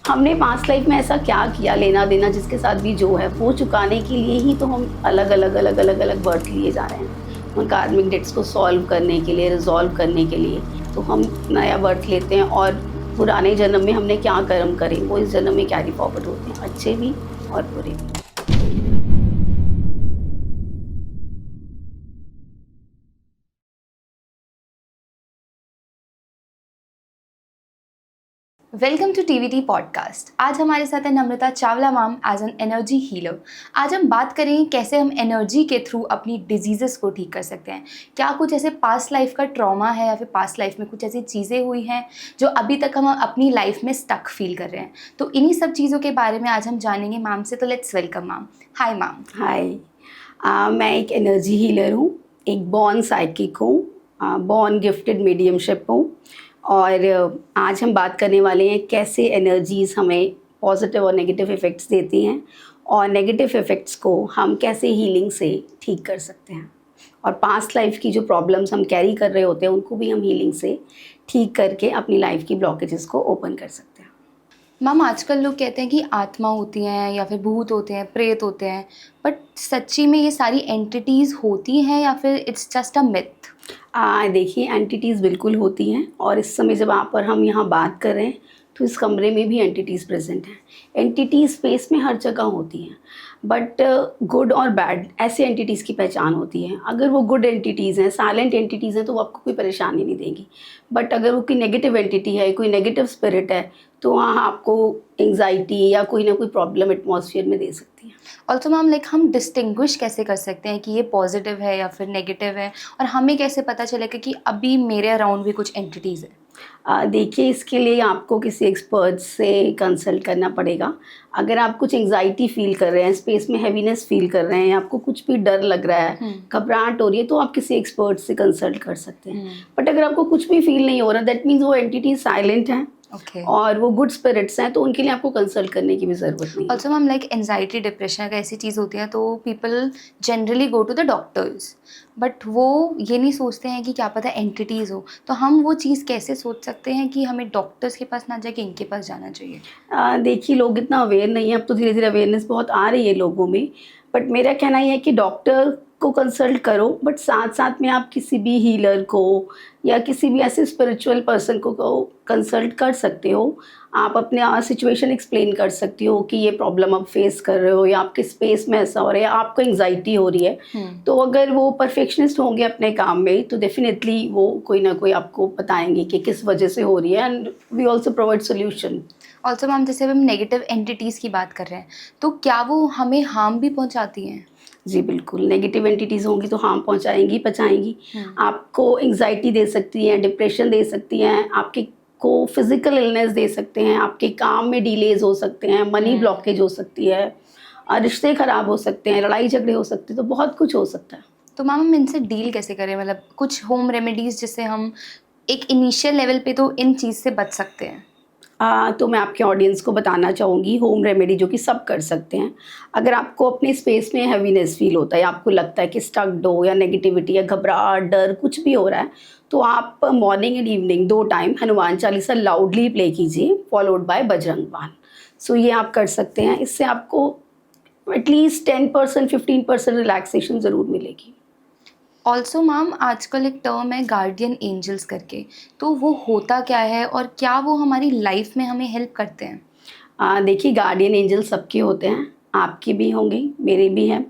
हमने past life में ऐसा क्या किया, लेना देना जिसके साथ भी जो है वो चुकाने के लिए ही तो हम अलग अलग बर्थ लिए जा रहे हैं। उन कार्मिक डेट्स को सॉल्व करने के लिए, रिजॉल्व करने के लिए तो हम नया बर्थ लेते हैं और पुराने जन्म में हमने क्या कर्म करे वो इस जन्म में कैरी फॉरवर्ड होते हैं, अच्छे भी और बुरे भी। Welcome to TVT podcast. आज हमारे साथ है Namrata Chawla ma'am as an energy healer. आज हम बात करेंगे कैसे हम एनर्जी के थ्रू अपनी डिजीज़ेस को ठीक कर सकते हैं। क्या कुछ ऐसे पास्ट लाइफ का ट्रॉमा है या फिर पास्ट लाइफ में कुछ ऐसी चीज़ें हुई हैं जो अभी तक हम अपनी लाइफ में स्टक फील कर रहे हैं। तो इन्हीं सब चीज़ों के बारे में आज हम जानेंगे मैम से। तो let's welcome ma'am. Hi ma'am. Hi, मैं एक एनर्जी हीलर हूँ, एक बॉर्न साइकिक हूँ, बॉर्न गिफ्टेड मीडियमशिप हूँ और आज हम बात करने वाले हैं कैसे एनर्जीज़ हमें पॉजिटिव और नेगेटिव इफ़ेक्ट्स देती हैं और नेगेटिव इफ़ेक्ट्स को हम कैसे हीलिंग से ठीक कर सकते हैं और पास्ट लाइफ की जो प्रॉब्लम्स हम कैरी कर रहे होते हैं उनको भी हम हीलिंग से ठीक करके अपनी लाइफ की ब्लॉकेजेस को ओपन कर सकते हैं। मैम आजकल लोग कहते हैं कि आत्मा होती हैं या फिर भूत होते हैं, प्रेत होते हैं, बट सच्ची में ये सारी एंटिटीज़ होती हैं या फिर इट्स जस्ट अ मिथ? देखिए, एंटिटीज़ बिल्कुल होती हैं और इस समय जब आप और हम यहाँ बात कर रहे हैं तो इस कमरे में भी एंटिटीज़ प्रेजेंट हैं। एंटिटीज़ स्पेस में हर जगह होती हैं, बट गुड और बैड ऐसे एंटिटीज़ की पहचान होती है। अगर वो गुड एंटिटीज़ हैं, साइलेंट एंटिटीज़ हैं, तो वो आपको कोई परेशानी नहीं देंगी। बट अगर वो कोई नेगेटिव एंटिटी है, कोई नेगेटिव स्पिरिट है, तो वहाँ आपको एंग्जाइटी या कोई ना कोई प्रॉब्लम एटमॉस्फेयर में दे सकती है। ऑल्सो मैम हम डिस्टिंग्विश कैसे कर सकते हैं कि ये पॉजिटिव है या फिर नेगेटिव है, और हमें कैसे पता चलेगा कि अभी मेरे अराउंड भी कुछ एंटिटीज़ है? देखिए, इसके लिए आपको किसी एक्सपर्ट से कंसल्ट करना पड़ेगा। अगर आप कुछ एंग्जाइटी फील कर रहे हैं, स्पेस में हैवीनेस फील कर रहे हैं, आपको कुछ भी डर लग रहा है, घबराहट हो रही है, तो आप किसी एक्सपर्ट से कंसल्ट कर सकते हैं। बट अगर आपको कुछ भी फील नहीं हो रहा, दैट मीन्स वो एंटिटी साइलेंट है और वो गुड स्पिरिट्स हैं, तो उनके लिए आपको कंसल्ट करने की भी ज़रूरत नहीं है। ऑल्सो मैम एंजाइटी डिप्रेशन अगर ऐसी चीज़ होती है तो people generally go to the doctors, but वो ये नहीं सोचते हैं कि क्या पता एंटिटीज़ हो। तो हम वो चीज़ कैसे सोच सकते हैं कि हमें डॉक्टर्स के पास ना जाके इनके पास जाना चाहिए? देखिए, लोग इतना अवेयर नहीं है, अब तो धीरे धीरे अवेयरनेस बहुत आ रही है लोगों में। बट मेरा कहना ये है कि डॉक्टर को कंसल्ट करो, बट साथ साथ में आप किसी भी हीलर को या किसी भी ऐसे स्पिरिचुअल पर्सन को कंसल्ट कर सकते हो। आप अपने सिचुएशन एक्सप्लेन कर सकती हो कि ये प्रॉब्लम आप फेस कर रहे हो या आपके स्पेस में ऐसा हो रहा है या आपको एंग्जाइटी हो रही है। तो अगर वो परफेक्शनिस्ट होंगे अपने काम में तो डेफिनेटली वो कोई ना कोई आपको बताएंगे कि किस वजह से हो रही है, and we also provide solution. Also ma'am जैसे हम नेगेटिव एंटिटीज़ की बात कर रहे हैं, तो क्या वो हमें हार्म भी पहुंचाती हैं? जी बिल्कुल, नेगेटिव एंटिटीज़ होंगी तो हार्म पहुंचाएंगी, पहुंचाएंगी। आपको एंग्जाइटी दे सकती हैं, डिप्रेशन दे सकती हैं, आपके को फिजिकल इलनेस दे सकते हैं, आपके काम में डिलेज हो सकते हैं, मनी ब्लॉकेज हो सकती है, रिश्ते खराब हो सकते हैं, लड़ाई झगड़े हो सकते हैं, तो बहुत कुछ हो सकता है। तो मैम हम इनसे डील कैसे करें? कुछ होम रेमेडीज़ जिससे हम एक इनिशियल लेवल पे तो इन चीज़ से बच सकते हैं। तो मैं आपके ऑडियंस को बताना चाहूँगी होम रेमेडी जो कि सब कर सकते हैं। अगर आपको अपने स्पेस में हैवीनेस फील होता है या आपको लगता है कि स्टक्ड हो या नेगेटिविटी या घबराहट, डर कुछ भी हो रहा है, तो आप morning and evening 2 time Hanuman Chalisa loudly play कीजिए, फॉलोड बाय बजरंग बाण। सो ये आप कर सकते हैं। इससे आपको एटलीस्ट 10% 15% रिलैक्सेशन ज़रूर मिलेगी। ऑल्सो मैम आजकल एक टर्म है गार्डियन एंजल्स करके, तो वो होता क्या है और क्या वो हमारी लाइफ में हमें हेल्प करते हैं? देखिए, गार्डियन एंजल सबके होते हैं, आपके भी होंगे, मेरे भी हैं।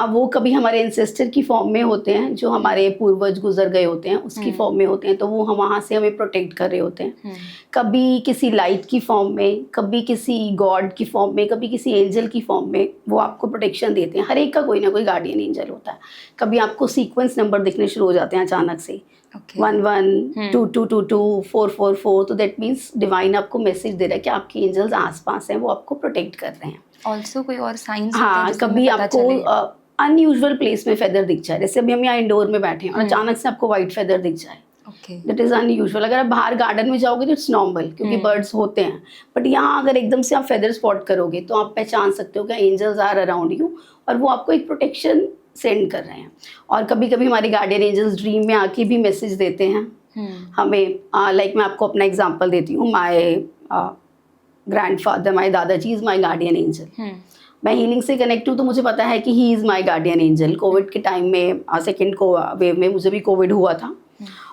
वो कभी हमारे एंसेस्टर की फॉर्म में होते हैं, जो हमारे पूर्वज गुजर गए होते हैं उसकी फॉर्म में होते हैं, तो वो हम वहाँ से हमें प्रोटेक्ट कर रहे होते हैं। कभी किसी लाइट की फॉर्म में, कभी किसी गॉड की फॉर्म में, कभी किसी एंजल की फॉर्म में वो आपको प्रोटेक्शन देते हैं। हर एक का कोई ना कोई गार्डियन एंजल होता है। कभी आपको सीक्वेंस नंबर दिखने शुरू हो जाते हैं अचानक से, 11 2222 444, तो दैट मीन्स डिवाइन आपको मैसेज दे रहा है कि आपके एंजल्स आसपास हैं, वो आपको प्रोटेक्ट कर रहे हैं। ऑल्सो कोई और साइंस? हाँ, कभी आपको अनयूजुअल प्लेस में फेदर दिख जाए, जैसे अभी हम यहाँ इंडोर में बैठे हैं और अचानक से आपको वाइट फेदर दिख जाए, दैट इज़ अनयूजुअल। अगर आप बाहर गार्डन में जाओगे तो इट्स नॉर्मल क्योंकि बर्ड्स होते हैं, बट यहाँ अगर एकदम से आप फेदर स्पॉट करोगे तो आप पहचान सकते हो कि एंजल्स आर अराउंड यू और वो आपको एक प्रोटेक्शन सेंड कर रहे हैं। और कभी कभी हमारे गार्डियन एंजल्स ड्रीम में आके भी मैसेज देते हैं हमें। लाइक मैं आपको अपना एग्जांपल देती हूँ। माय ग्रैंडफादर, माय दादाजी इज़ माय गार्डियन एंजल। मैं हीलिंग से कनेक्ट हूँ तो मुझे पता है कि he is my guardian angel. Covid के टाइम में सेकेंड वेव में मुझे भी कोविड हुआ था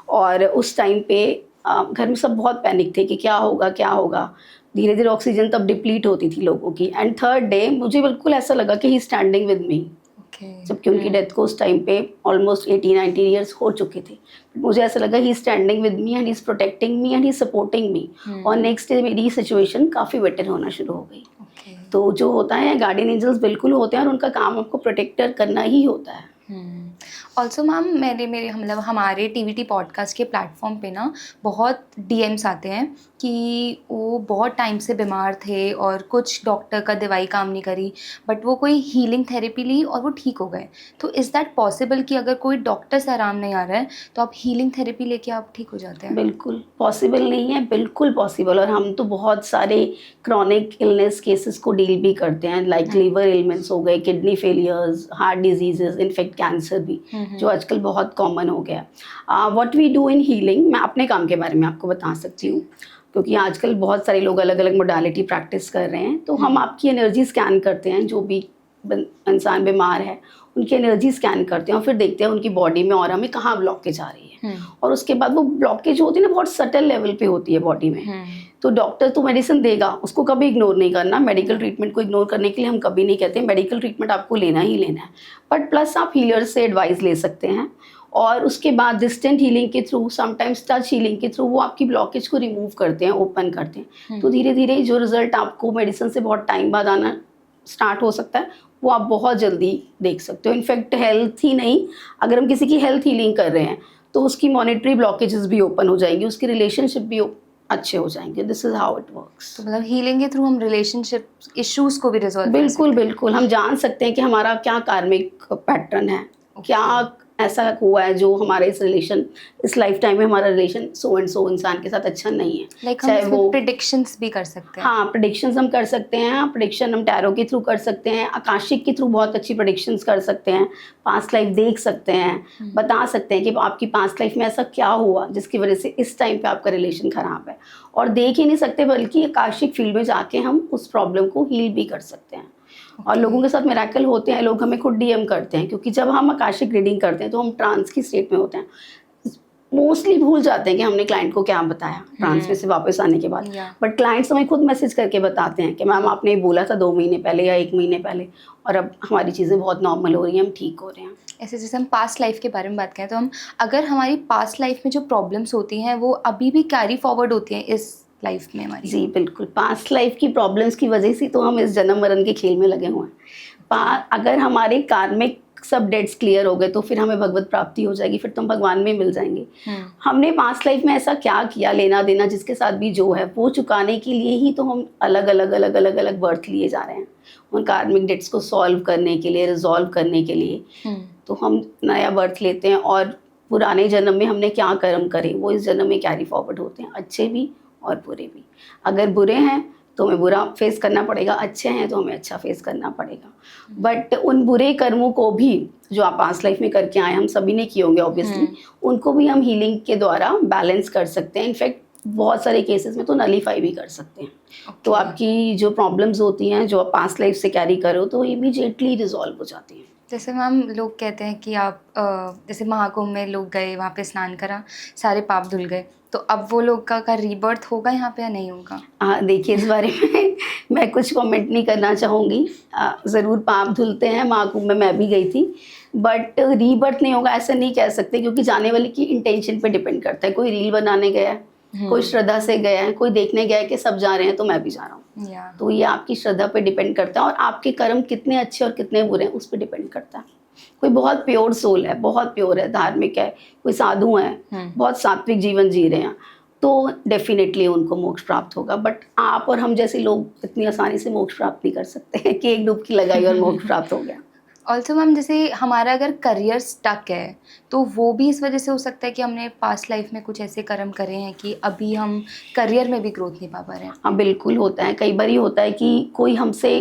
और उस टाइम पे घर में सब बहुत पैनिक थे कि क्या होगा क्या होगा। धीरे धीरे ऑक्सीजन तब डिप्लीट होती थी लोगों की, एंड थर्ड डे मुझे बिल्कुल ऐसा लगा कि ही स्टैंडिंग विद मी। जबकि उनकी डेथ को उस टाइम पे ऑलमोस्ट 80-90 ईयर्स हो चुके थे, मुझे ऐसा लगा he standing with me and he is protecting me and he supporting me. और नेक्स्ट डे मेरी सिचुएशन काफ़ी बेटर होना शुरू हो गई। तो जो होता है गार्डियन एंजल्स बिल्कुल होते हैं और उनका काम आपको प्रोटेक्टर करना ही होता है। ऑल्सो मैम मेरे मतलब हमारे टीवीटी पॉडकास्ट के प्लेटफॉर्म पे ना बहुत डीएम्स आते हैं कि वो बहुत टाइम से बीमार थे और कुछ डॉक्टर का दवाई काम नहीं करी, बट वो कोई हीलिंग थेरेपी ली और वो ठीक हो गए। तो इज़ दैट पॉसिबल कि अगर कोई डॉक्टर से आराम नहीं आ रहा है तो आप हीलिंग थेरेपी लेके आप ठीक हो जाते हैं? बिल्कुल पॉसिबल नहीं है, बिल्कुल पॉसिबल। और हम तो बहुत सारे क्रॉनिक इलनेस केसेस को डील भी करते हैं, लाइक लिवर एलिमेंट्स हो गए, kidney failures, heart diseases, in fact cancer भी जो आजकल बहुत कॉमन हो गया। What we do in healing, मैं अपने काम के बारे में आपको बता सकती हूँ क्योंकि आजकल बहुत सारे लोग अलग अलग मोडालिटी प्रैक्टिस कर रहे हैं। तो हम आपकी एनर्जी स्कैन करते हैं, जो भी इंसान बीमार है उनकी एनर्जी स्कैन करते हैं और फिर देखते हैं उनकी बॉडी में, ऑरा में कहाँ ब्लॉकेज आ रही है। और उसके बाद वो ब्लॉकेज होती है ना, बहुत सटल लेवल पे होती है बॉडी में। तो डॉक्टर तो मेडिसिन देगा, उसको कभी इग्नोर नहीं करना। मेडिकल ट्रीटमेंट को इग्नोर करने के लिए हम कभी नहीं कहते, मेडिकल ट्रीटमेंट आपको लेना ही लेना है। बट प्लस आप हीलर से एडवाइस ले सकते हैं और उसके बाद डिस्टेंट हीलिंग के थ्रू, समटाइम्स टच हीलिंग के थ्रू वो आपकी ब्लॉकेज को रिमूव करते हैं, ओपन करते हैं। तो धीरे धीरे जो रिजल्ट आपको मेडिसिन से बहुत टाइम बाद आना स्टार्ट हो सकता है वो आप बहुत जल्दी देख सकते हो। इनफैक्ट हेल्थ ही नहीं, अगर हम किसी की हेल्थ हीलिंग कर रहे हैं तो उसकी मॉनिटरी ब्लॉकेजेस भी ओपन हो जाएंगी, उसकी रिलेशनशिप भी अच्छे हो जाएंगे। This is how it works. तो मतलब हीलिंग के थ्रू हम रिलेशनशिप इश्यूज को भी रिजॉल्व बिल्कुल बिल्कुल, हम जान सकते हैं कि हमारा क्या कार्मिक पैटर्न है, क्या ऐसा हुआ है जो हमारे इस रिलेशन, इस लाइफ टाइम में हमारा रिलेशन सो एंड सो इंसान के साथ अच्छा नहीं है। लाइक हम वो प्रेडिक्शंस भी कर सकते हैं। हाँ, प्रेडिक्शंस हम कर सकते हैं। प्रेडिक्शन हम टैरो के थ्रू कर सकते हैं, आकाशिक के थ्रू बहुत अच्छी प्रेडिक्शंस कर सकते हैं, पास्ट लाइफ देख सकते हैं, बता सकते हैं कि आपकी पास्ट लाइफ में ऐसा क्या हुआ जिसकी वजह से इस टाइम पे आपका रिलेशन खराब है। और देख ही नहीं सकते बल्कि आकाशिक फील्ड में जाके हम उस प्रॉब्लम को हील भी कर सकते हैं। और लोगों के साथ मिरेकल होते हैं, लोग हमें खुद डीएम करते हैं क्योंकि जब हम आकाशिक रीडिंग करते हैं तो हम ट्रांस की स्टेट में होते हैं, मोस्टली भूल जाते हैं कि हमने क्लाइंट को क्या बताया ट्रांस में से वापस आने के बाद। बट क्लाइंट्स हमें खुद मैसेज करके बताते हैं कि मैम आपने बोला था 2 महीने पहले या 1 महीने पहले और अब हमारी चीज़ें बहुत नॉर्मल हो रही हैं, हम ठीक हो रहे हैं। ऐसे जैसे हम पास्ट लाइफ के बारे में बात करें तो हम अगर हमारी पास्ट लाइफ में जो प्रॉब्लम्स होती हैं वो अभी भी कैरी फॉरवर्ड होती हैं इस लाइफ में हमारी? जी बिल्कुल, पास्ट लाइफ की प्रॉब्लम्स की वजह से तो हम इस जन्म मरण के खेल में लगे हुए हैं। अगर हमारे कार्मिक सब डेट्स क्लियर हो गए तो फिर हमें भगवत प्राप्ति हो जाएगी, फिर तो हम भगवान में मिल जाएंगे। हमने पास्ट लाइफ में ऐसा क्या किया, लेना देना जिसके साथ भी जो है वो चुकाने के लिए ही तो हम अलग अलग बर्थ लिए जा रहे हैं, उन कार्मिक डेट्स को सॉल्व करने के लिए, रिजॉल्व करने के लिए। तो हम नया बर्थ लेते हैं और पुराने जन्म में हमने क्या कर्म करे वो इस जन्म में कैरी फॉरवर्ड होते हैं, अच्छे भी और बुरे भी। अगर बुरे हैं तो हमें बुरा फेस करना पड़ेगा, अच्छे हैं तो हमें अच्छा फेस करना पड़ेगा। बट उन बुरे कर्मों को भी जो आप पास्ट लाइफ में करके आए, हम सभी ने किए होंगे ऑब्वियसली, उनको भी हम हीलिंग के द्वारा बैलेंस कर सकते हैं। इनफैक्ट बहुत सारे केसेस में तो नलीफाई भी कर सकते हैं। तो आपकी जो प्रॉब्लम्स होती हैं जो आप पास्ट लाइफ से कैरी करो तो इमीडिएटली रिजॉल्व हो जाती हैं। जैसे मैम लोग कहते हैं कि आप जैसे महाकुंभ में लोग गए, वहाँ पे स्नान करा, सारे पाप धुल गए, तो अब वो लोग का रीबर्थ होगा यहाँ पे या नहीं होगा? देखिए इस बारे में मैं कुछ कमेंट नहीं करना चाहूँगी। ज़रूर पाप धुलते हैं, महाकुंभ में मैं भी गई थी, बट रीबर्थ नहीं होगा ऐसा नहीं कह सकते क्योंकि जाने वाले की इंटेंशन पे डिपेंड करता है। कोई रील बनाने गया है, कोई श्रद्धा से गया है, कोई देखने गया है कि सब जा रहे हैं तो मैं भी जा रहा हूँ। तो ये आपकी श्रद्धा पे डिपेंड करता है और आपके कर्म कितने अच्छे और कितने बुरे हैं उस पर डिपेंड करता है। कोई बहुत प्योर सोल है, बहुत प्योर है, धार्मिक है, कोई साधु है, बहुत सात्विक जीवन जी रहे हैं, तो डेफिनेटली उनको मोक्ष प्राप्त होगा। बट आप और हम जैसे लोग इतनी आसानी से मोक्ष प्राप्त नहीं कर सकते हैं कि एक डुबकी लगाई और मोक्ष प्राप्त हो गया। ऑल्सो मैम जैसे हमारा अगर करियर स्टक है तो वो भी इस वजह से हो सकता है कि हमने पास्ट लाइफ में कुछ ऐसे कर्म करे हैं कि अभी हम करियर में भी ग्रोथ नहीं पा रहे हैं। हाँ बिल्कुल होता है, कई बार होता है कि कोई हमसे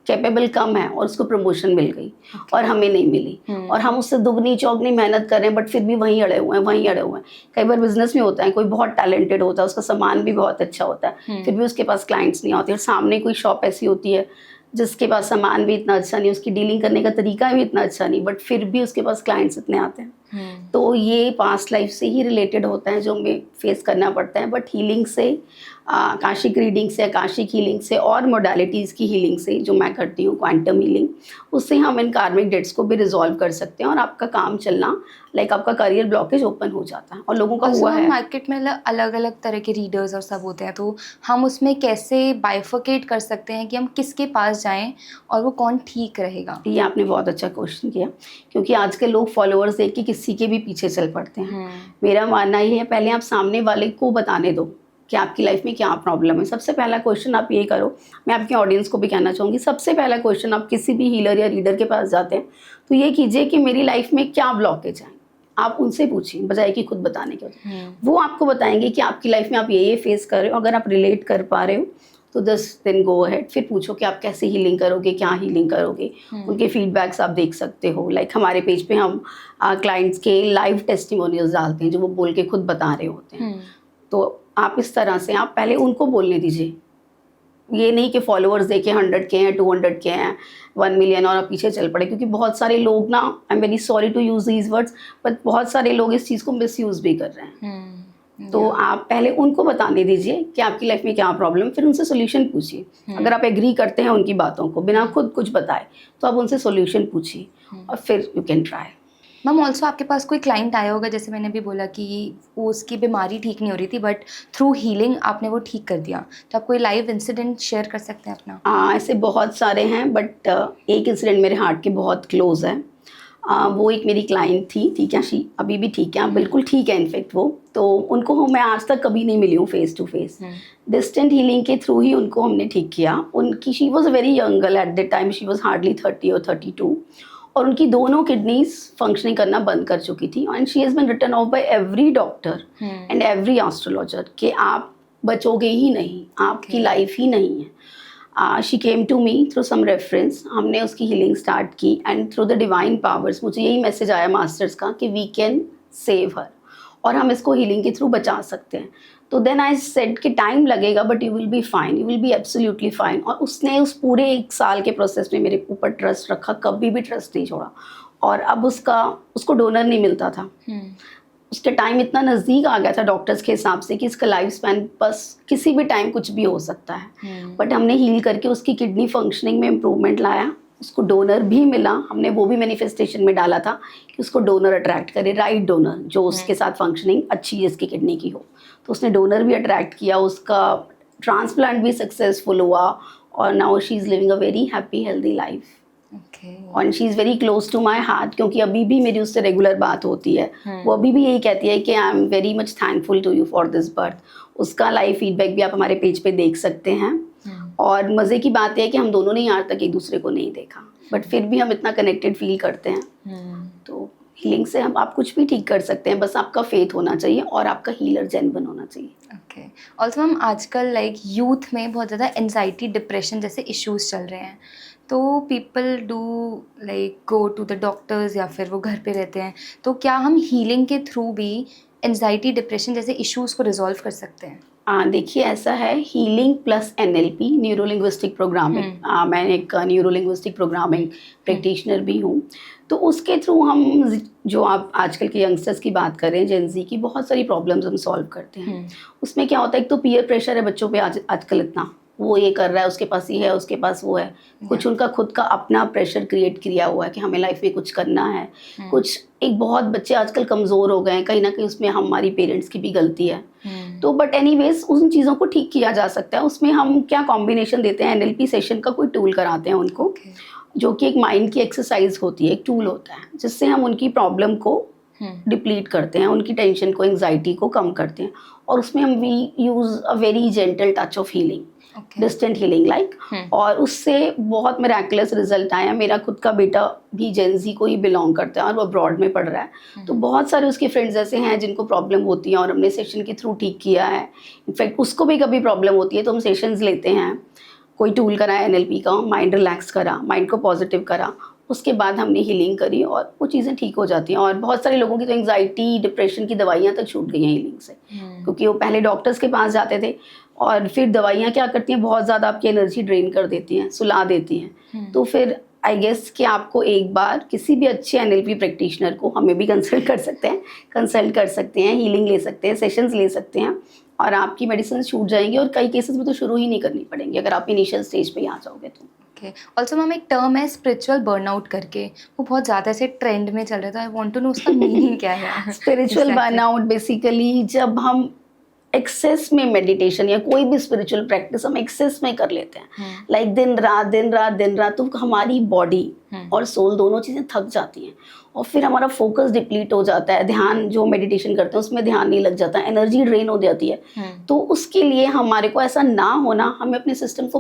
कैपेबल कम है और उसको प्रमोशन मिल गई और हमें नहीं मिली, और हम उससे दुगनी चौगनी मेहनत कर रहे हैं बट फिर भी वहीं अड़े हुए हैं। कई बार बिजनेस में होता है, कोई बहुत टैलेंटेड होता है, उसका सामान भी बहुत अच्छा होता है, फिर भी उसके पास क्लाइंट्स नहीं आते, और सामने कोई शॉप ऐसी होती है जिसके पास सामान भी इतना अच्छा नहीं, उसकी डीलिंग करने का तरीका भी इतना अच्छा नहीं, बट फिर भी उसके पास क्लाइंट्स इतने आते हैं। तो ये पास्ट लाइफ से ही रिलेटेड होता है जो हमें फेस करना पड़ता है। बट हीलिंग से, आकाशिक रीडिंग से, आकाशिक हीलिंग से और मोडालिटीज़ की हीलिंग से जो मैं करती हूँ, क्वांटम हीलिंग, उससे हम इन कार्मिक डेट्स को भी रिजॉल्व कर सकते हैं और आपका काम चलना, लाइक आपका करियर ब्लॉकेज ओपन हो जाता है। और लोगों का हुआ है। मार्केट में अलग अलग तरह के रीडर्स और सब होते हैं, तो हम उसमें कैसे बाइफर्केट कर सकते हैं कि हम किसके पास जाएं और वो कौन ठीक रहेगा? ये आपने बहुत अच्छा क्वेश्चन किया, क्योंकि आजकल लोग फॉलोअर्स देख के किसी के भी पीछे चल पड़ते हैं। मेरा मानना ये है, पहले आप सामने वाले को बताने दो कि आपकी लाइफ में क्या प्रॉब्लम है। सबसे पहला क्वेश्चन आप ये करो, मैं आपके ऑडियंस को भी कहना चाहूँगी, सबसे पहला क्वेश्चन आप किसी भी हीलर या रीडर के पास जाते हैं तो ये कीजिए कि मेरी लाइफ में क्या ब्लॉकेज है, आप उनसे पूछिए बजाय कि खुद बताने के। वो आपको बताएंगे कि आपकी लाइफ में आप ये फेस कर रहे हो, अगर आप रिलेट कर पा रहे हो तो 10 दिन गो अहेड। फिर पूछो कि आप कैसे हीलिंग करोगे, क्या हीलिंग करोगे। उनके फीडबैक्स आप देख सकते हो। लाइक हमारे पेज पे हम क्लाइंट्स के लाइव टेस्टिमोनियल्स डालते हैं जो वो बोल के खुद बता रहे होते हैं। तो आप इस तरह से आप पहले उनको बोलने दीजिए, ये नहीं कि फॉलोअर्स देखे 100 के हैं, 200 के हैं, 1 मिलियन और आप पीछे चल पड़े। क्योंकि बहुत सारे लोग ना, I am very sorry to use these words, but बहुत सारे लोग इस चीज़ को मिसयूज़ भी कर रहे हैं। तो आप पहले उनको बताने दीजिए कि आपकी लाइफ में क्या प्रॉब्लम, फिर उनसे सोल्यूशन पूछिए। अगर आप एग्री करते हैं उनकी बातों को बिना खुद कुछ बताए तो आप उनसे सोल्यूशन पूछिए और फिर you can try. Ma'am also आपके पास कोई क्लाइंट आया होगा, जैसे मैंने भी बोला कि वो उसकी बीमारी ठीक नहीं हो रही थी बट थ्रू हीलिंग आपने वो ठीक कर दिया, तो आप कोई लाइव इंसिडेंट शेयर कर सकते हैं अपना? ऐसे बहुत सारे हैं, बट एक इंसिडेंट मेरे हार्ट के बहुत क्लोज है। वो एक मेरी क्लाइंट थी, ठीक है, शी अभी भी ठीक है, बिल्कुल ठीक है इनफेक्ट वो। तो उनको मैं आज तक कभी नहीं मिली हूँ face to face, distant healing के थ्रू ही उनको हमने ठीक किया। उनकी, she was a very young girl at the time, she was hardly 30 और 32, और उनकी दोनों किडनीज फंक्शनिंग करना बंद कर चुकी थी। And she has been written off by every doctor and every astrologer कि आप बचोगे ही नहीं, आपकी लाइफ ही नहीं है। She came to me through some reference, हमने उसकी हीलिंग स्टार्ट की and through the divine powers मुझे यही मैसेज आया मास्टर्स का कि वी कैन सेव हर, और हम इसको हीलिंग के थ्रू बचा सकते हैं। तो देन आई सेड कि टाइम लगेगा but you will be fine, you will be absolutely fine. और उसने उस पूरे 1 साल के प्रोसेस में मेरे ऊपर ट्रस्ट रखा, कभी भी ट्रस्ट नहीं छोड़ा। और अब उसको डोनर नहीं मिलता था, उसके टाइम इतना नज़दीक आ गया था डॉक्टर्स के हिसाब से कि इसका लाइफ स्पैन बस किसी भी टाइम कुछ भी हो सकता है। बट हमने हील करके उसकी किडनी फंक्शनिंग में इम्प्रूवमेंट लाया, उसको डोनर भी मिला। हमने वो भी मैनिफेस्टेशन में डाला था कि उसको डोनर अट्रैक्ट करे, राइट डोनर जो उसके साथ फंक्शनिंग अच्छी जिसकी किडनी की हो। तो उसने डोनर भी अट्रैक्ट किया, उसका ट्रांसप्लांट भी सक्सेसफुल हुआ, और now she is living a very happy healthy life. और she is very close to my heart, क्योंकि अभी भी मेरी उससे रेगुलर बात होती है। वो अभी भी यही कहती है कि I am very much thankful to you for this birth. उसका लाइव फीडबैक भी आप हमारे पेज पे देख सकते हैं। और मज़े की बात है कि हम दोनों ने आज तक एक दूसरे को नहीं देखा, बट फिर भी हम इतना कनेक्टेड फील करते हैं। तो हीलिंग से आप कुछ भी ठीक कर सकते हैं, बस आपका फेथ होना चाहिए और आपका हीलर जेन्युइन होना चाहिए। ओके, ऑल्सो मैम आजकल लाइक यूथ में बहुत ज़्यादा एनजाइटी, डिप्रेशन जैसे इश्यूज चल रहे हैं, तो people do like go to the doctors या फिर वो घर पे रहते हैं, तो क्या हम हीलिंग के थ्रू भी एनजाइटी, डिप्रेशन जैसे इश्यूज को रिजॉल्व कर सकते हैं? देखिए ऐसा है, healing plus NLP, neuro linguistic programming, मैं एक न्यूरो लिंग्विस्टिक प्रोग्रामिंग प्रैक्टिशनर भी हूँ। तो उसके थ्रू हम, जो आप आजकल के यंगस्टर्स की बात करें, जेनजी की, बहुत सारी प्रॉब्लम्स हम सॉल्व करते हैं। उसमें क्या होता है, एक तो पीयर प्रेशर है बच्चों पे आजकल इतना, वो ये कर रहा है, उसके पास ये है, उसके पास वो है। कुछ उनका खुद का अपना प्रेशर क्रिएट किया हुआ है कि हमें लाइफ में कुछ करना है। कुछ एक बहुत बच्चे आजकल कमज़ोर हो गए हैं, कहीं ना कहीं उसमें हमारी पेरेंट्स की भी गलती है। तो बट एनीवेज उन चीज़ों को ठीक किया जा सकता है। उसमें हम क्या कॉम्बिनेशन देते हैं, NLP सेशन का कोई टूल कराते हैं उनको, जो कि एक माइंड की एक्सरसाइज होती है, एक टूल होता है जिससे हम उनकी प्रॉब्लम को डिप्लीट करते हैं, उनकी टेंशन को, एंग्जाइटी को कम करते हैं। और उसमें हम we use a very gentle touch of healing, distant healing like, और उससे बहुत मिराकुलस रिजल्ट आया। मेरा खुद का बेटा भी जेनजी को ही बिलोंग करता है और वो अब्रॉड में पढ़ रहा है। तो बहुत सारे उसके फ्रेंड्स ऐसे हैं जिनको प्रॉब्लम होती है और हमने सेशन के थ्रू ठीक किया है। इनफैक्ट उसको भी कभी प्रॉब्लम होती है तो हम सेशंस लेते हैं। कोई टूल कराया एनएलपी का, माइंड रिलैक्स करा, माइंड को पॉजिटिव करा, उसके बाद हमने हीलिंग करी और वो चीज़ें ठीक हो जाती हैं। और बहुत सारे लोगों की तो एंग्जाइटी डिप्रेशन की दवाइयाँ तक छूट गई हैं हीलिंग से, क्योंकि वो पहले डॉक्टर्स के पास जाते थे और फिर दवाइयाँ क्या करती हैं, बहुत ज़्यादा आपकी एनर्जी ड्रेन कर देती हैं, सुला देती हैं। तो फिर आई गेस कि आपको एक बार किसी भी अच्छे एनएलपी प्रैक्टिशनर को, हमें भी कंसल्ट कर सकते हैं, हीलिंग ले सकते हैं, सेशंस ले सकते हैं और आपकी मेडिसिन छूट जाएंगी और कई केसेस में तो शुरू ही नहीं करनी पड़ेंगी अगर आप इनिशियल स्टेज पे ही आ जाओगे तो। ओके, ऑल्सो मैम एक टर्म है स्पिरिचुअल बर्नआउट करके, वो बहुत ज़्यादा से ट्रेंड में चल रहा था। आई वांट टू नो उसका मीनिंग क्या है? स्पिरिचुअल बर्नआउट बेसिकली जब हम एक्सेस में मेडिटेशन या कोई भी स्पिरिचुअल प्रैक्टिस हम एक्सेस में कर लेते हैं, लाइक दिन रात, तो हमारी बॉडी और सोल दोनों चीज़ें थक जाती हैं और फिर हमारा फोकस डिप्लीट हो जाता है, ध्यान जो मेडिटेशन करते हैं उसमें ध्यान नहीं लग जाता, एनर्जी ड्रेन हो जाती है। तो उसके लिए हमारे को ऐसा ना होना, हमें अपने सिस्टम को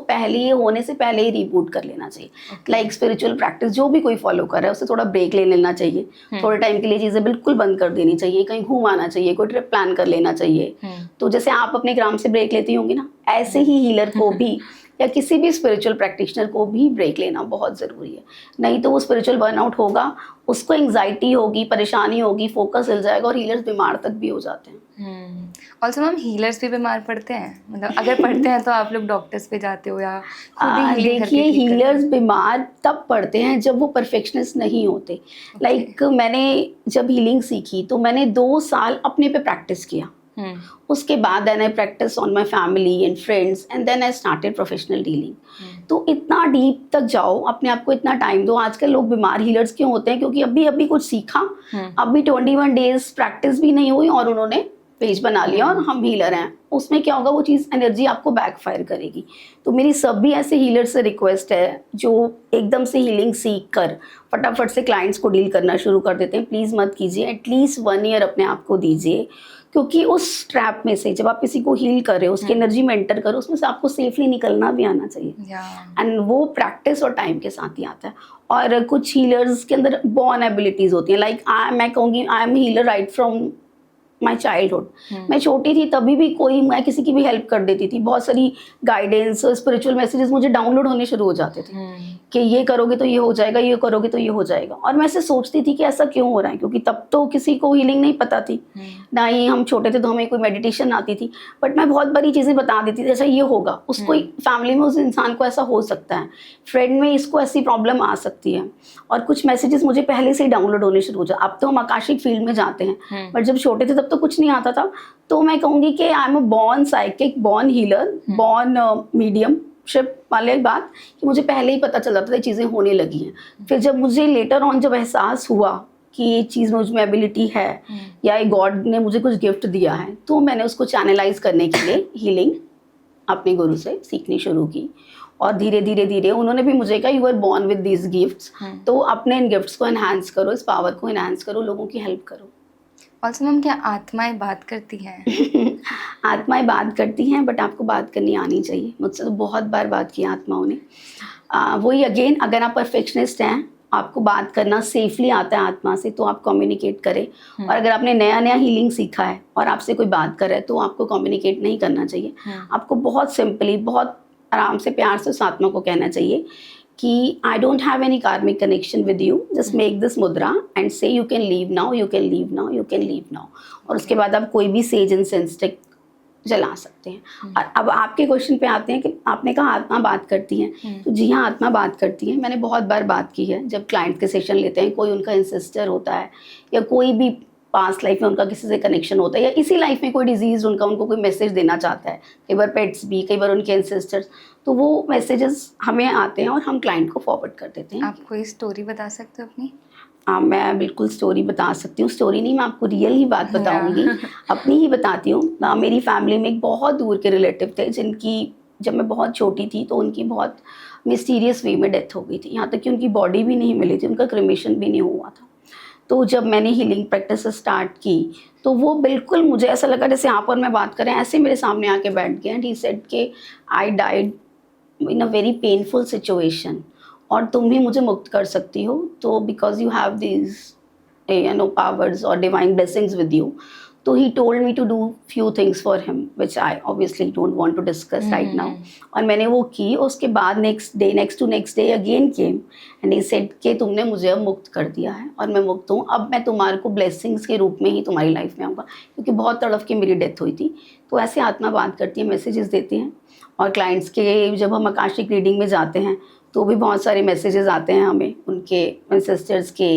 होने से पहले ही रिबूट कर लेना चाहिए। लाइक स्पिरिचुअल प्रैक्टिस जो भी कोई फॉलो कर रहा है उसे थोड़ा ब्रेक ले लेना चाहिए, थोड़े टाइम के लिए चीज़ें बिल्कुल बंद कर देनी चाहिए, कहीं घूम आना चाहिए, कोई ट्रिप प्लान कर लेना चाहिए। तो जैसे आप अपने ग्राम से ब्रेक लेती होंगी ना, ऐसे ही हीलर को भी या किसी भी स्पिरिचुअल प्रैक्टिशनर को भी ब्रेक लेना बहुत ज़रूरी है। नहीं तो वो स्पिरिचुअल बर्नआउट होगा, उसको एंग्जाइटी होगी, परेशानी होगी, फोकस हिल जाएगा और हीलर्स बीमार तक भी हो जाते हैं। ऑल्सो मैम हीलर्स भी बीमार पड़ते हैं, मतलब अगर पड़ते हैं तो आप लोग डॉक्टर्स पे जाते हो या खुद ही healing करके देखिए, ठीक करते हो? हीलर्स बीमार तब पड़ते हैं जब वो परफेक्शनिस्ट नहीं होते। लाइक मैंने जब हीलिंग सीखी तो मैंने 2 साल अपने पे प्रैक्टिस किया। उसके बाद then I practice on my family and friends and then I started professional dealing. तो इतना डीप तक जाओ, अपने आप को इतना टाइम दो। आजकल लोग बीमार हीलर्स क्यों होते हैं? क्योंकि अभी कुछ सीखा, अभी 21 डेज प्रैक्टिस भी नहीं हुई और उन्होंने पेज बना लिया और हम हीलर हैं। उसमें क्या होगा, वो चीज़ एनर्जी आपको बैकफायर करेगी। तो मेरी सभी ऐसे हीलर से रिक्वेस्ट है जो एकदम से हीलिंग सीख कर फटाफट से क्लाइंट्स को डील करना शुरू कर देते हैं, प्लीज़ मत कीजिए। एटलीस्ट 1 ईयर अपने आप को दीजिए, क्योंकि उस ट्रैप में से जब आप किसी को हील कर रहे हो, उसकी एनर्जी में एंटर करो, उसमें से आपको सेफली निकलना भी आना चाहिए। एंड वो प्रैक्टिस और टाइम के साथ ही आता है। और कुछ हीलर्स के अंदर बॉर्न एबिलिटीज़ होती हैं। लाइक मैं कहूँगी I am healer right from my childhood. मैं छोटी थी तभी भी मैं किसी की भी हेल्प कर देती थी। बहुत सारी गाइडेंस, स्पिरिचुअल मैसेजेस मुझे डाउनलोड होने शुरू हो जाते थे कि ये करोगे तो ये हो जाएगा, ये करोगे तो ये हो जाएगा। और मैं ऐसे सोचती थी कि ऐसा क्यों हो रहा है, क्योंकि तब तो किसी को हीलिंग नहीं पता थी, ना ही हम छोटे थे तो हमें कोई मेडिटेशन आती थी। बट मैं बहुत बड़ी चीज़ें बता देती थी, ऐसा ये होगा, उसको फैमिली में उस इंसान को ऐसा हो सकता है, फ्रेंड में इसको ऐसी प्रॉब्लम आ सकती है। और कुछ मैसेजेस मुझे पहले से ही डाउनलोड होने शुरू हो जाए। अब तो हम आकाशिक फील्ड में जाते हैं, बट जब छोटे थे तब तो कुछ नहीं आता था। तो मैं कहूँगी कि I am a born psychic, born healer, born mediumship वाले बात कि मुझे पहले ही पता चल जाता था ये चीज़ें होने लगी हैं। फिर जब मुझे लेटर ऑन जब एहसास हुआ कि ये चीज़ मुझ में एबिलिटी है या गॉड ने मुझे कुछ गिफ्ट दिया है, तो मैंने उसको चैनलाइज करने के लिए हीलिंग अपने गुरु से सीखनी शुरू की। और धीरे धीरे उन्होंने भी मुझे कहा you are born with these gifts, तो अपने इन गिफ्ट्स को एनहांस करो, इस पावर को एनहांस करो, लोगों की हेल्प करो। ऑल्सो मैम, क्या आत्माएं बात करती हैं? आत्माएं बात करती हैं, बट आपको बात करनी आनी चाहिए। मुझसे तो बहुत बार बात की आत्माओं ने। वही अगेन, अगर आप परफेक्शनिस्ट हैं, आपको बात करना सेफली आता है आत्मा से, तो आप कम्युनिकेट करें। और अगर आपने नया हीलिंग सीखा है और आपसे कोई बात कर रहा है तो आपको कम्युनिकेट नहीं करना चाहिए। आपको बहुत सिंपली, बहुत आराम से, प्यार से उस आत्मा को कहना चाहिए कि I don't have any karmic connection with you, just make this मुद्रा एंड से you can leave now, you can leave now, you can leave now. और उसके बाद आप कोई भी सेज इंसेंस स्टिक जला सकते हैं। और अब आपके क्वेश्चन पे आते हैं कि आपने कहा आत्मा बात करती है, तो जी हाँ, आत्मा बात करती है। मैंने बहुत बार बात की है। जब क्लाइंट के सेशन लेते हैं, कोई उनका इंसिस्टर होता है या कोई भी पास्ट लाइफ में उनका किसी से कनेक्शन होता है या इसी लाइफ में कोई डिजीज़ उनको कोई मैसेज देना चाहता है, कई बार पेट्स भी, कई बार उनके एंसेस्टर्स, तो वो मैसेजेस हमें आते हैं और हम क्लाइंट को फॉरवर्ड कर देते हैं। आप कोई स्टोरी बता सकते हो अपनी? मैं बिल्कुल स्टोरी बता सकती हूँ। स्टोरी नहीं, मैं आपको रियल ही बात बताऊँगी, अपनी ही बताती हूँ। मेरी फैमिली में एक बहुत दूर के रिलेटिव थे जिनकी, जब मैं बहुत छोटी थी तो उनकी बहुत मिस्टीरियस वे में डेथ हो गई थी। यहाँ तक कि उनकी बॉडी भी नहीं मिली थी, उनका क्रिमेशन भी नहीं हुआ था। तो जब मैंने हीलिंग प्रैक्टिस स्टार्ट की तो वो बिल्कुल, मुझे ऐसा लगा जैसे आप और मैं बात करें, ऐसे मेरे सामने आके बैठ गए एंड ही सेड कि I died in a very painful situation और तुम भी मुझे मुक्त कर सकती हो, तो because you have these powers और डिवाइन ब्लेसिंग्स विद यू, तो he told me to do few things for him which I obviously don't want to discuss right now. और मैंने वो की। उसके बाद next day again came and he said कि तुमने मुझे अब मुक्त कर दिया है और मैं मुक्त हूँ, अब मैं तुम्हारे को ब्लेसिंग्स के रूप में ही तुम्हारी लाइफ में आऊँगा, क्योंकि बहुत तड़फ के मेरी डेथ हुई थी। तो ऐसे आत्मा बात करती है, मैसेजेस देती हैं। और क्लाइंट्स के जब हम आकाशिक रीडिंग में जाते हैं तो भी बहुत सारे मैसेजेस आते हैं हमें उनके एंसेस्टर्स के,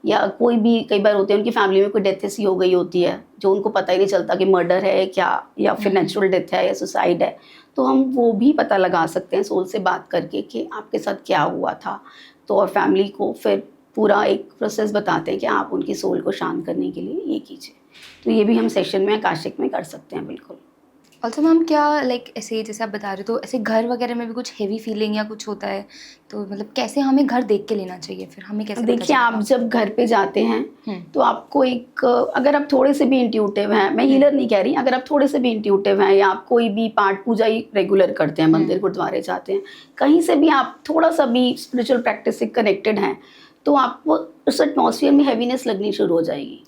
या कोई भी कई बार होते हैं उनकी फैमिली में कोई डेथ ऐसी हो गई होती है जो उनको पता ही नहीं चलता कि मर्डर है क्या, या फिर नेचुरल डेथ है या सुसाइड है। तो हम वो भी पता लगा सकते हैं सोल से बात करके कि आपके साथ क्या हुआ था। तो और फैमिली को फिर पूरा एक प्रोसेस बताते हैं कि आप उनकी सोल को शांत करने के लिए ये कीजिए। तो ये भी हम सेशन में आकाशिक में कर सकते हैं बिल्कुल। ऑल्सो मैम क्या लाइक ऐसे जैसे आप बता रहे हो तो ऐसे घर वगैरह में भी कुछ हेवी फीलिंग या कुछ होता है, तो मतलब कैसे हमें घर देख के लेना चाहिए, फिर हमें कैसे देखिए आप जब घर पे जाते हैं तो आपको एक, अगर आप थोड़े से भी इंट्यूटिव हैं, मैं हीलर नहीं कह रही, अगर आप थोड़े से भी इंट्यूटिव हैं या आप कोई भी पाठ पूजा ही रेगुलर करते हैं, मंदिर गुरुद्वारे जाते हैं, कहीं से भी आप थोड़ा सा भी स्पिरिचुअल प्रैक्टिस से कनेक्टेड हैं, तो आपको उस एटमॉस्फेयर में हैवीनेस लगनी शुरू हो जाएगी।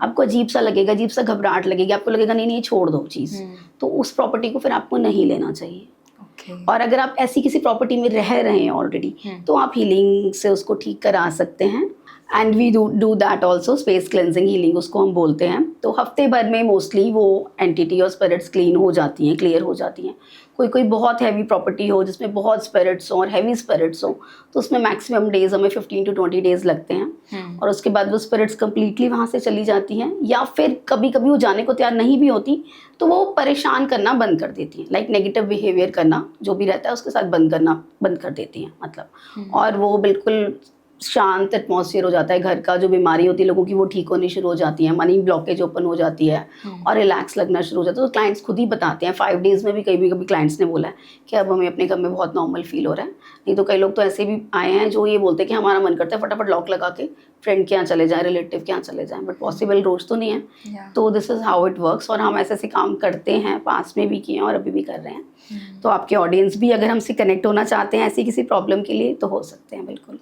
आपको अजीब सा लगेगा, अजीब सा घबराहट लगेगी, आपको लगेगा नहीं छोड़ दो चीज़। तो उस प्रॉपर्टी को फिर आपको नहीं लेना चाहिए। और अगर आप ऐसी किसी प्रॉपर्टी में रह रहे हैं ऑलरेडी तो आप हीलिंग से उसको ठीक करा सकते हैं। And we do that also, space cleansing healing उसको हम बोलते हैं। तो हफ्ते भर में मोस्टली वो एंटिटी और स्पिरिट्स क्लीन हो जाती हैं, क्लियर हो जाती हैं। कोई बहुत हैवी प्रॉपर्टी हो जिसमें बहुत स्पिरिट्स हो और हैवी स्पिरिट्स हो तो उसमें मैक्सिमम डेज हमें 15 to 20 डेज लगते हैं। और उसके बाद वो स्पिरिट्स कंप्लीटली वहाँ से चली जाती हैं, या फिर कभी कभी वो जाने को तैयार नहीं भी होती तो वो परेशान करना बंद कर देती हैं, लाइक नेगेटिव बिहेवियर करना जो भी रहता है उसके साथ बंद कर देती हैं मतलब। और वो बिल्कुल शांत एटमॉस्फेयर हो जाता है घर का। जो बीमारी होती है लोगों की वो ठीक होनी शुरू हो जाती है, मनी ब्लॉकेज ओपन हो जाती है और रिलैक्स लगना शुरू हो जाता है। तो क्लाइंट्स खुद ही बताते हैं, 5 days में भी कभी क्लाइंट्स ने बोला है कि अब हमें अपने घर में बहुत नॉर्मल फील हो रहा है। नहीं तो कई लोग तो ऐसे भी आए हैं जो ये बोलते हैं कि हमारा मन करता है फटाफट लॉक लगा के फ्रेंड के यहाँ चले जाएं, रिलेटिव के यहाँ चले जाएं, बट पॉसिबल रोज तो नहीं है। तो this is how it works. और हम ऐसे काम करते हैं, पास में भी किए हैं और अभी भी कर रहे हैं। तो आपके ऑडियंस भी अगर हमसे कनेक्ट होना चाहते हैं ऐसी किसी प्रॉब्लम के लिए तो हो सकते हैं बिल्कुल।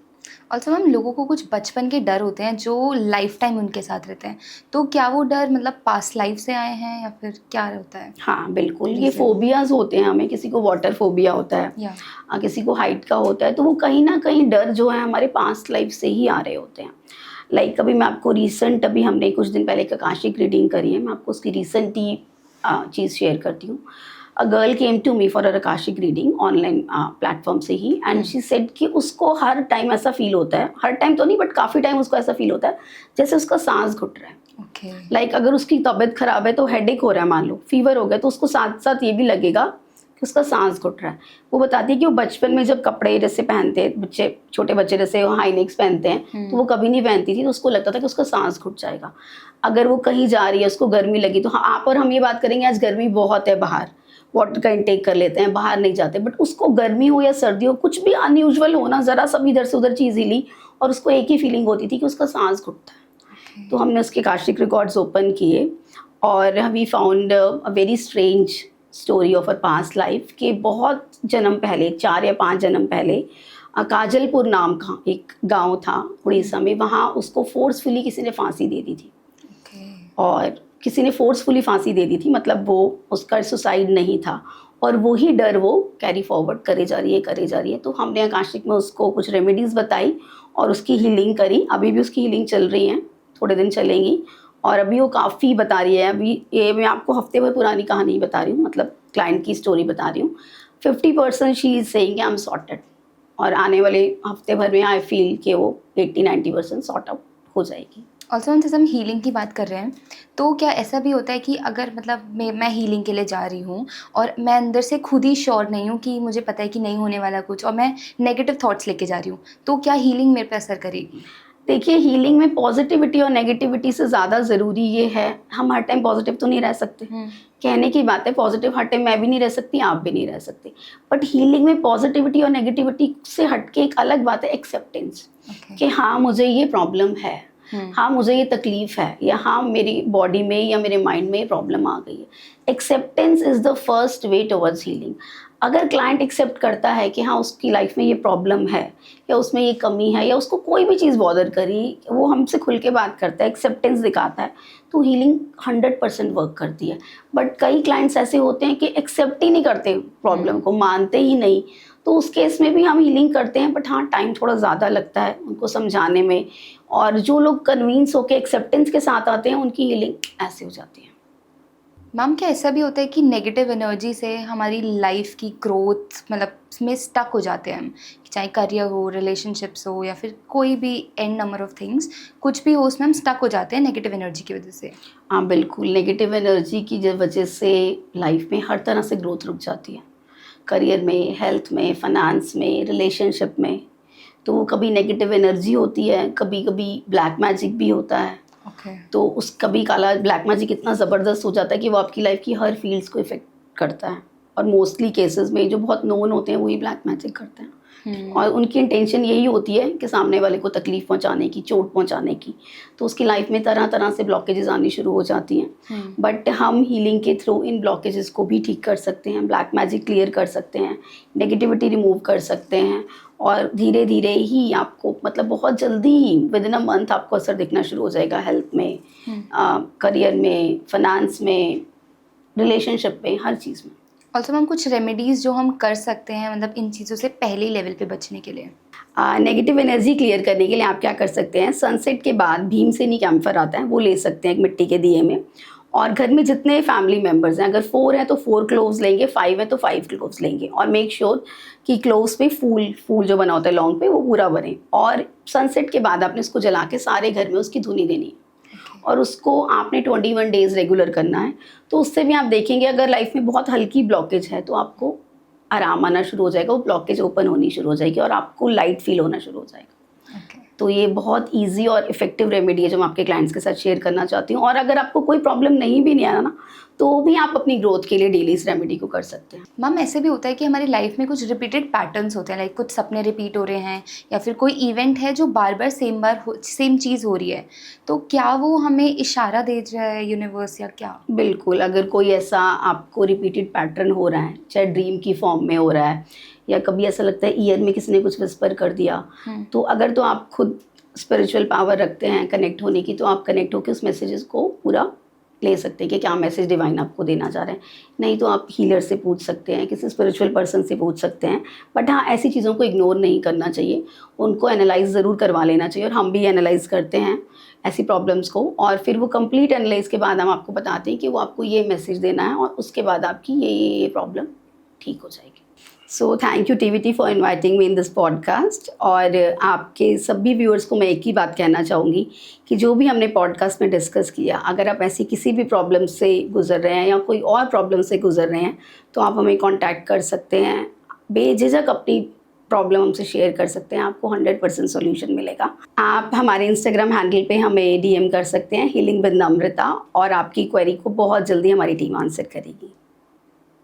ऑल्सो मैम लोगों को कुछ बचपन के डर होते हैं जो लाइफ टाइम उनके साथ रहते हैं, तो क्या वो डर मतलब पास्ट लाइफ से आए हैं या फिर क्या होता है? हाँ बिल्कुल, ये फोबियाज होते हैं हमें। किसी को वाटर फोबिया होता है, किसी को हाइट का होता है, तो वो कहीं ना कहीं डर जो है हमारे पास्ट लाइफ से ही आ रहे होते हैं। लाइक अभी मैं आपको रिसेंट, अभी हमने कुछ दिन पहले एक आकाशिक रीडिंग करी है, मैं आपको उसकी रिसेंट ही चीज़ शेयर करती हूँ। A girl came to me for a Akashic reading online platform से ही, एंड शी सेड कि उसको हर टाइम ऐसा फील होता है, हर टाइम तो नहीं बट काफ़ी टाइम उसको ऐसा फील होता है जैसे उसका सांस घुट रहा है। लाइक अगर उसकी तबीयत खराब है तो हेडेक हो रहा है, मान लो फीवर हो गया, तो उसको साथ साथ ये भी लगेगा कि उसका सांस घुट रहा है। वो बताती है कि वो बचपन में जब कपड़े जैसे पहनते बच्चे, छोटे बच्चे जैसे हाई नेक्स पहनते हैं तो वो कभी नहीं पहनती थी, तो उसको लगता था कि उसका सांस घुट जाएगा। अगर वो कहीं जा रही है, उसको गर्मी लगी, तो हाँ आप और हम ये बात करेंगे आज गर्मी बहुत है बाहर, वाटर का इंटेक कर लेते हैं, बाहर नहीं जाते, बट उसको गर्मी हो या सर्दी हो, कुछ भी अनयूजुअल हो ना, ज़रा सब इधर से उधर चीज़ हिली और उसको एक ही फीलिंग होती थी कि उसका सांस घुटता है। तो हमने उसके आकाशिक रिकॉर्ड्स ओपन किए और we found a very strange story of a past life के बहुत जन्म पहले, 4 या 5 जन्म पहले, काजलपुर नाम का एक गाँव था उड़ीसा में, वहाँ उसको फोर्सफुली किसी ने फांसी दे दी थी। और किसी ने फोर्सफुली फांसी दे दी थी, मतलब वो उसका सुसाइड नहीं था, और वही डर वो कैरी फॉरवर्ड करे जा रही है। तो हमने आकाशिक में उसको कुछ रेमेडीज़ बताई और उसकी हीलिंग करी। अभी भी उसकी हीलिंग चल रही है, थोड़े दिन चलेंगी, और अभी वो काफ़ी बता रही है। अभी ये मैं आपको हफ्ते भर पुरानी कहानी बता रही हूँ, मतलब क्लाइंट की स्टोरी बता रही हूँ। 50% she is saying I am sorted, और आने वाले हफ्ते भर में आई फील कि वो 80-90% सॉर्ट आउट हो जाएगी। ऑल्सो जैसे हम हीलिंग की बात कर रहे हैं, तो क्या ऐसा भी होता है कि अगर मतलब मैं हीलिंग के लिए जा रही हूँ और मैं अंदर से खुद ही श्योर नहीं हूँ कि मुझे पता है कि नहीं होने वाला कुछ, और मैं नेगेटिव थॉट्स लेके जा रही हूँ, तो क्या हीलिंग मेरे पे असर करेगी? देखिए, हीलिंग में पॉजिटिविटी और नेगेटिविटी से ज़्यादा ज़रूरी ये है, हम हर टाइम पॉजिटिव तो नहीं रह सकते। कहने की बात है, पॉजिटिव हर टाइम मैं भी नहीं रह सकती, आप भी नहीं रह सकते, बट हीलिंग में पॉजिटिविटी और नेगेटिविटी से हटके एक अलग बात है एक्सेप्टेंस, कि हाँ मुझे ये प्रॉब्लम है, हाँ मुझे ये तकलीफ है, या हाँ मेरी बॉडी में या मेरे माइंड में ये प्रॉब्लम आ गई है। Acceptance is the first way towards healing. अगर क्लाइंट एक्सेप्ट करता है कि हाँ उसकी लाइफ में ये प्रॉब्लम है या उसमें ये कमी है या उसको कोई भी चीज़ बॉदर करी, वो हमसे खुल के बात करता है, एक्सेप्टेंस दिखाता है, तो हीलिंग 100% वर्क करती है। बट कई क्लाइंट्स ऐसे होते हैं कि एक्सेप्ट ही नहीं करते प्रॉब्लम को, मानते ही नहीं, तो उस केस में भी हम हीलिंग करते हैं, बट हाँ टाइम थोड़ा ज़्यादा लगता है उनको समझाने में। और जो लोग कन्विंस होकर एक्सेप्टेंस के साथ आते हैं उनकी हीलिंग ऐसे हो जाती है। मैम क्या ऐसा भी होता है कि नेगेटिव एनर्जी से हमारी लाइफ की ग्रोथ मतलब में स्टक हो जाते हैं हम, कि चाहे करियर हो, रिलेशनशिप्स हो, या फिर कोई भी एन नंबर ऑफ थिंग्स, कुछ भी हो उसमें हम स्टक हो जाते हैं नेगेटिव एनर्जी की वजह से? हाँ बिल्कुल, नेगेटिव एनर्जी की वजह से लाइफ में हर तरह से ग्रोथ रुक जाती है, करियर में, हेल्थ में, फाइनेंस में, रिलेशनशिप में। तो कभी नेगेटिव एनर्जी होती है, कभी कभी ब्लैक मैजिक भी होता है। तो उस कभी काला ब्लैक मैजिक इतना ज़बरदस्त हो जाता है कि वो आपकी लाइफ की हर फील्ड्स को इफ़ेक्ट करता है। और मोस्टली केसेस में जो बहुत नोन होते हैं वही ब्लैक मैजिक करते हैं। और उनकी इंटेंशन यही होती है कि सामने वाले को तकलीफ पहुंचाने की, चोट पहुंचाने की। तो उसकी लाइफ में तरह तरह से ब्लॉकेजेस आनी शुरू हो जाती हैं। बट हम हीलिंग के थ्रू इन ब्लॉकेजेस को भी ठीक कर सकते हैं, ब्लैक मैजिक क्लियर कर सकते हैं, नेगेटिविटी रिमूव कर सकते हैं। और धीरे धीरे ही आपको मतलब बहुत जल्दी ही विद इन अ मंथ आपको असर दिखना शुरू हो जाएगा, हेल्थ में, करियर में, फाइनेंस में, रिलेशनशिप में, हर चीज़ में। ऑल्सो मैम कुछ रेमेडीज़ जो हम कर सकते हैं मतलब इन चीज़ों से पहले लेवल पे बचने के लिए? नेगेटिव एनर्जी क्लियर करने के लिए आप क्या कर सकते हैं, सनसेट के बाद भीमसेनी कैम्फर आता है, वो ले सकते हैं एक मिट्टी के दिए में। और घर में जितने फैमिली मेम्बर्स हैं, अगर 4 हैं तो 4 क्लोव्स लेंगे, 5 हैं तो 5 क्लोव्स लेंगे। और मेक श्योर कि क्लोव्स पे फूल जो बना होता है लॉन्ग पे वो पूरा बने। और सनसेट के बाद आपने उसको जला के सारे घर में उसकी धुनी देनी है। और उसको आपने 21 डेज़ रेगुलर करना है। तो उससे भी आप देखेंगे अगर लाइफ में बहुत हल्की ब्लॉकेज है तो आपको आराम आना शुरू हो जाएगा, वो ब्लॉकेज ओपन होनी शुरू हो जाएगी और आपको लाइट फील होना शुरू हो जाएगा। तो ये बहुत इजी और इफेक्टिव रेमेडी है जो मैं आपके क्लाइंट्स के साथ शेयर करना चाहती हूँ। और अगर आपको कोई प्रॉब्लम नहीं भी नहीं आया ना, तो भी आप अपनी ग्रोथ के लिए डेली इस रेमेडी को कर सकते हैं। मैम ऐसे भी होता है कि हमारी लाइफ में कुछ रिपीटेड पैटर्न्स होते हैं, लाइक कुछ सपने रिपीट हो रहे हैं या फिर कोई इवेंट है जो बार बार सेम चीज़ हो रही है, तो क्या वो हमें इशारा दे रहा है यूनिवर्स या क्या? बिल्कुल, अगर कोई ऐसा आपको रिपीटेड पैटर्न हो रहा है, चाहे ड्रीम की फॉर्म में हो रहा है या कभी ऐसा लगता है ईयर में किसी ने कुछ विस्पर कर दिया, तो अगर तो आप खुद स्पिरिचुअल पावर रखते हैं कनेक्ट होने की, तो आप कनेक्ट होकर उस मैसेजेस को पूरा ले सकते हैं कि क्या मैसेज डिवाइन आपको देना चाह रहे हैं। नहीं तो आप हीलर से पूछ सकते हैं, किसी स्पिरिचुअल पर्सन से पूछ सकते हैं। बट हाँ, ऐसी चीज़ों को इग्नोर नहीं करना चाहिए, उनको एनालाइज ज़रूर करवा लेना चाहिए। और हम भी एनालाइज करते हैं ऐसी प्रॉब्लम्स को, और फिर वो कंप्लीट एनालाइज के बाद हम आपको बताते हैं कि वो आपको ये मैसेज देना है और उसके बाद आपकी ये प्रॉब्लम ठीक हो जाएगी। So thank you TVT for inviting me in this podcast. और आपके सभी व्यूअर्स को मैं एक ही बात कहना चाहूँगी कि जो भी हमने पॉडकास्ट में डिस्कस किया, अगर आप ऐसी किसी भी प्रॉब्लम से गुजर रहे हैं या कोई और प्रॉब्लम से गुजर रहे हैं, तो आप हमें कांटेक्ट कर सकते हैं। बेझिझक अपनी प्रॉब्लम हमसे शेयर कर सकते हैं, आपको 100% सॉल्यूशन मिलेगा। आप हमारे इंस्टाग्राम हैंडल पे हमें DM कर सकते हैं, हीलिंग विद नम्रता, और आपकी क्वेरी को बहुत जल्दी हमारी टीम आंसर करेगी।